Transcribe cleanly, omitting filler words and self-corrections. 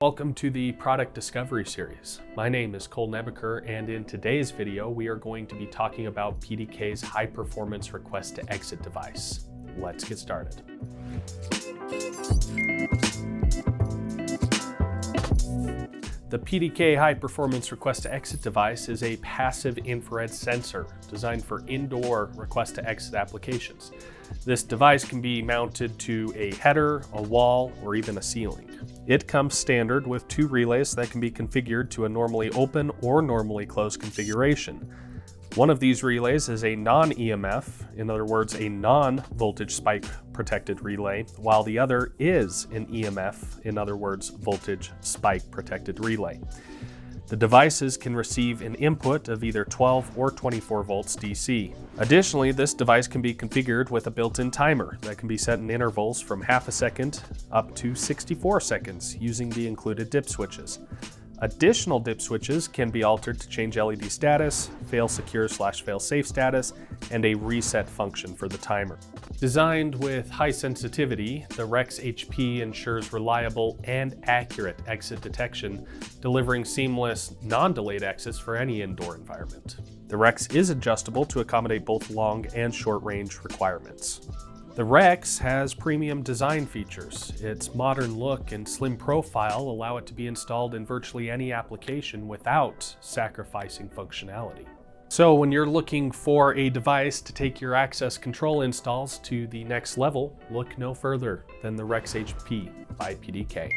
Welcome to the Product Discovery Series. My name is Cole Nebeker, and in today's video, we are going to be talking about PDK's High Performance Request to Exit device. Let's get started. The PDK High Performance Request to Exit device is a passive infrared sensor designed for indoor request to exit applications. This device can be mounted to a header, a wall, or even a ceiling. It comes standard with two relays that can be configured to a normally open or normally closed configuration. One of these relays is a non-EMF, in other words, a non-voltage spike protected relay, while the other is an EMF, in other words, voltage spike protected relay. The devices can receive an input of either 12 or 24 volts DC. Additionally, this device can be configured with a built-in timer that can be set in intervals from half a second up to 64 seconds using the included dip switches. Additional dip switches can be altered to change LED status, fail secure/fail safe status, and a reset function for the timer. Designed with high sensitivity, the REXHP ensures reliable and accurate exit detection, delivering seamless, non-delayed exits for any indoor environment. The REX is adjustable to accommodate both long and short range requirements. The REX has premium design features. Its modern look and slim profile allow it to be installed in virtually any application without sacrificing functionality. So when you're looking for a device to take your access control installs to the next level, look no further than the REXHP by PDK.